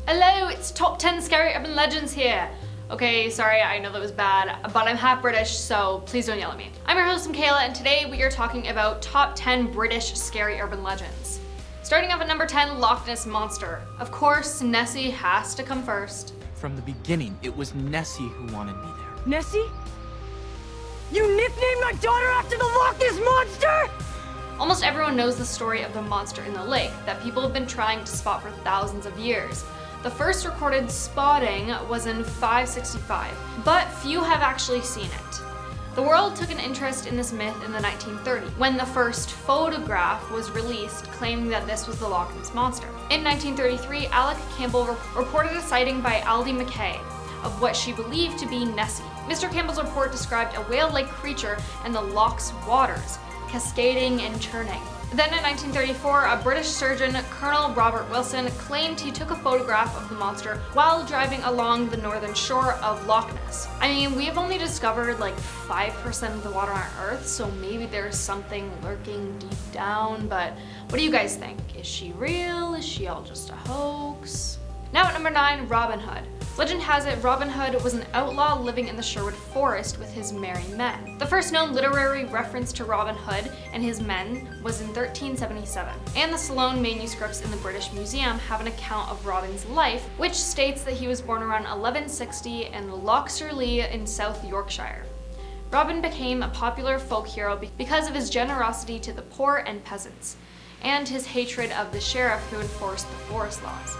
Hello, it's Top 10 Scary Urban Legends here. Okay, sorry, I know that was bad, but I'm half British, so please don't yell at me. I'm your host, Makayla, and today we are talking about Top 10 British Scary Urban Legends. Starting off at number 10, Loch Ness Monster. Of course, Nessie has to come first. From the beginning, it was Nessie who wanted me there. Nessie? You nicknamed my daughter after the Loch Ness Monster?! Almost everyone knows the story of the monster in the lake that people have been trying to spot for thousands of years. The first recorded spotting was in 565, but few have actually seen it. The world took an interest in this myth in the 1930s, when the first photograph was released claiming that this was the Loch Ness Monster. In 1933, Alec Campbell reported a sighting by Aldi McKay of what she believed to be Nessie. Mr. Campbell's report described a whale-like creature in the loch's waters, cascading and churning. Then in 1934, a British surgeon, Colonel Robert Wilson, claimed he took a photograph of the monster while driving along the northern shore of Loch Ness. I mean, we have only discovered like 5% of the water on Earth, so maybe there's something lurking deep down, but what do you guys think? Is she real? Is she all just a hoax? Now at number 9, Robin Hood. Legend has it Robin Hood was an outlaw living in the Sherwood Forest with his merry men. The first known literary reference to Robin Hood and his men was in 1377, and the Sloane manuscripts in the British Museum have an account of Robin's life, which states that he was born around 1160 in Loch-sur-Lee in South Yorkshire. Robin became a popular folk hero because of his generosity to the poor and peasants, and his hatred of the sheriff who enforced the forest laws.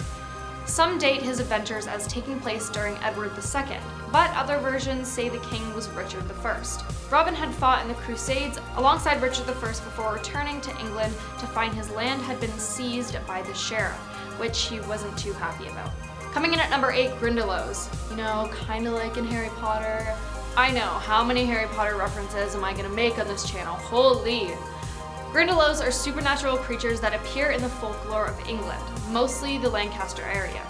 Some date his adventures as taking place during Edward II, but other versions say the king was Richard I. Robin had fought in the Crusades alongside Richard I before returning to England to find his land had been seized by the sheriff, which he wasn't too happy about. Coming in at number 8, Grindelwalds. You know, kinda like in Harry Potter. I know, how many Harry Potter references am I gonna make on this channel? Holy! Grindelwalds are supernatural creatures that appear in the folklore of England, mostly the Lancaster area.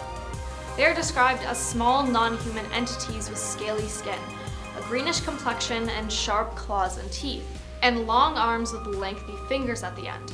They are described as small, non-human entities with scaly skin, a greenish complexion and sharp claws and teeth, and long arms with lengthy fingers at the end.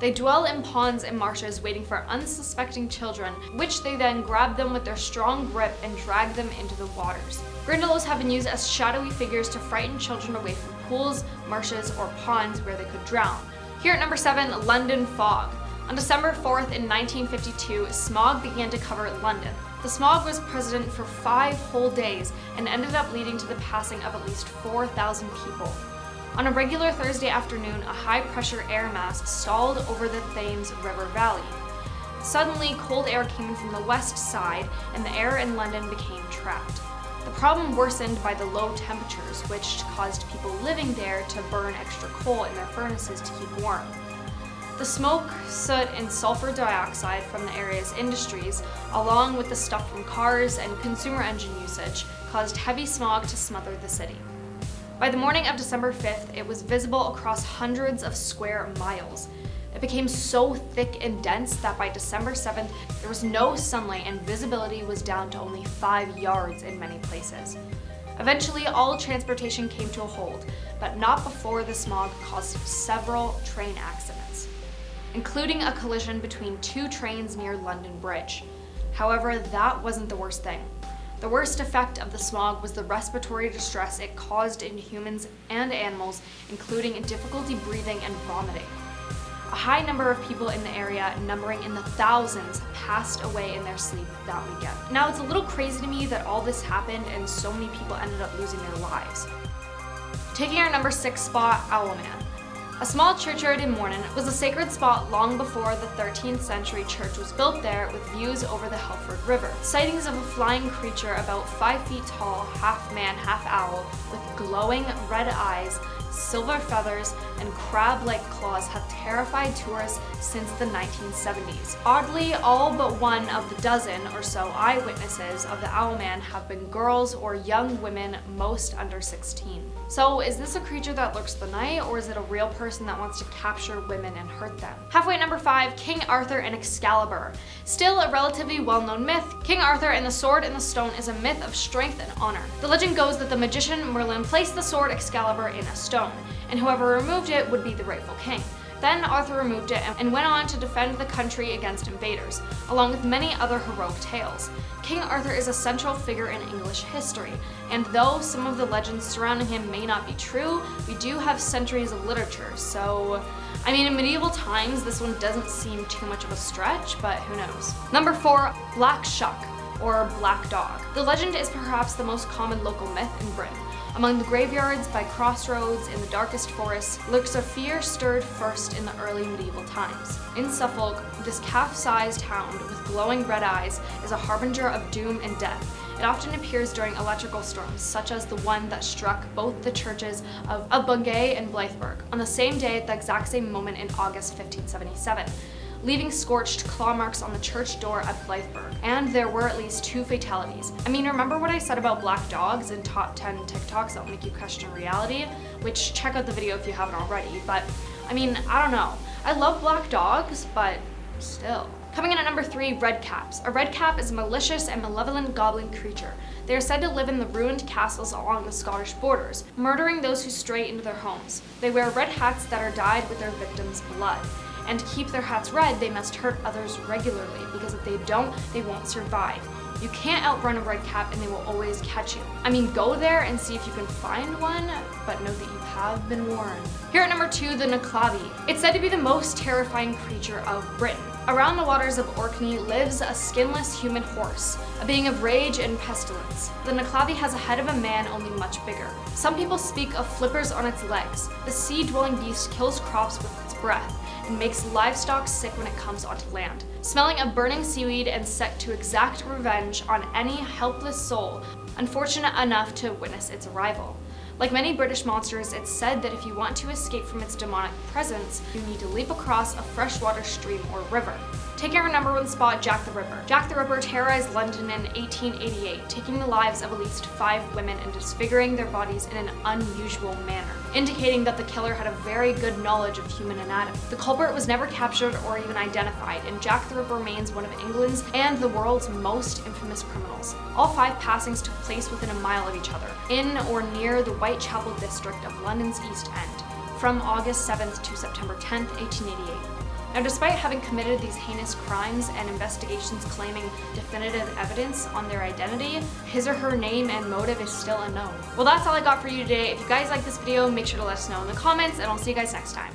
They dwell in ponds and marshes waiting for unsuspecting children, which they then grab them with their strong grip and drag them into the waters. Grindelwalds have been used as shadowy figures to frighten children away from pools, marshes, or ponds where they could drown. Here at number 7, London Fog. On December 4th in 1952, smog began to cover London. The smog was present for 5 whole days and ended up leading to the passing of at least 4,000 people. On a regular Thursday afternoon, a high-pressure air mass stalled over the Thames River Valley. Suddenly, cold air came in from the west side, and the air in London became trapped. The problem worsened by the low temperatures, which caused people living there to burn extra coal in their furnaces to keep warm. The smoke, soot, and sulfur dioxide from the area's industries, along with the stuff from cars and consumer engine usage, caused heavy smog to smother the city. By the morning of December 5th, it was visible across hundreds of square miles. It became so thick and dense that by December 7th, there was no sunlight and visibility was down to only 5 yards in many places. Eventually, all transportation came to a halt, but not before the smog caused several train accidents, including a collision between 2 trains near London Bridge. However, that wasn't the worst thing. The worst effect of the smog was the respiratory distress it caused in humans and animals, including difficulty breathing and vomiting. A high number of people in the area, numbering in the thousands, passed away in their sleep that weekend. Now, it's a little crazy to me that all this happened and so many people ended up losing their lives. Taking our number 6 spot, Owlman. A small churchyard in Morton was a sacred spot long before the 13th century church was built there with views over the Helford River. Sightings of a flying creature about 5 feet tall, half man, half owl, with glowing red eyes, silver feathers, and crab-like claws have terrified tourists since the 1970s. Oddly, all but one of the dozen or so eyewitnesses of the Owlman have been girls or young women, most under 16. So is this a creature that lurks the night, or is it a real person that wants to capture women and hurt them? Halfway at number 5, King Arthur and Excalibur. Still a relatively well-known myth, King Arthur and the Sword in the Stone is a myth of strength and honor. The legend goes that the magician Merlin placed the sword Excalibur in a stone, and whoever removed it would be the rightful king. Then Arthur removed it and went on to defend the country against invaders, along with many other heroic tales. King Arthur is a central figure in English history, and though some of the legends surrounding him may not be true, we do have centuries of literature, so I mean, in medieval times, this one doesn't seem too much of a stretch, but who knows. Number 4, Black Shuck, or Black Dog. The legend is perhaps the most common local myth in Britain. Among the graveyards, by crossroads, in the darkest forests, lurks a fear stirred first in the early medieval times. In Suffolk, this calf-sized hound with glowing red eyes is a harbinger of doom and death. It often appears during electrical storms, such as the one that struck both the churches of Bungay and Blytheburg on the same day at the exact same moment in August 1577. Leaving scorched claw marks on the church door at Blytheburg, and there were at least 2 fatalities. I mean, remember what I said about black dogs in top 10 TikToks that will make you question reality? Which, check out the video if you haven't already, but I mean, I don't know. I love black dogs, but still. Coming in at number 3, red caps. A red cap is a malicious and malevolent goblin creature. They are said to live in the ruined castles along the Scottish borders, murdering those who stray into their homes. They wear red hats that are dyed with their victims' blood. And to keep their hats red, they must hurt others regularly, because if they don't, they won't survive. You can't outrun a red cap and they will always catch you. I mean, go there and see if you can find one, but know that you have been warned. Here at number 2, the Naklavi. It's said to be the most terrifying creature of Britain. Around the waters of Orkney lives a skinless human horse, a being of rage and pestilence. The Naklavi has a head of a man, only much bigger. Some people speak of flippers on its legs. The sea-dwelling beast kills crops with its breath, and makes livestock sick when it comes onto land. Smelling of burning seaweed and set to exact revenge on any helpless soul unfortunate enough to witness its arrival. Like many British monsters, it's said that if you want to escape from its demonic presence, you need to leap across a freshwater stream or river. Taking our number 1 spot, Jack the Ripper. Jack the Ripper terrorized London in 1888, taking the lives of at least 5 women and disfiguring their bodies in an unusual manner, indicating that the killer had a very good knowledge of human anatomy. The culprit was never captured or even identified, and Jack the Ripper remains one of England's and the world's most infamous criminals. All 5 passings took place within a mile of each other, in or near the Whitechapel district of London's East End, from August 7th to September 10th, 1888. Now, despite having committed these heinous crimes and investigations claiming definitive evidence on their identity, his or her name and motive is still unknown. Well, that's all I got for you today. If you guys like this video, make sure to let us know in the comments, and I'll see you guys next time.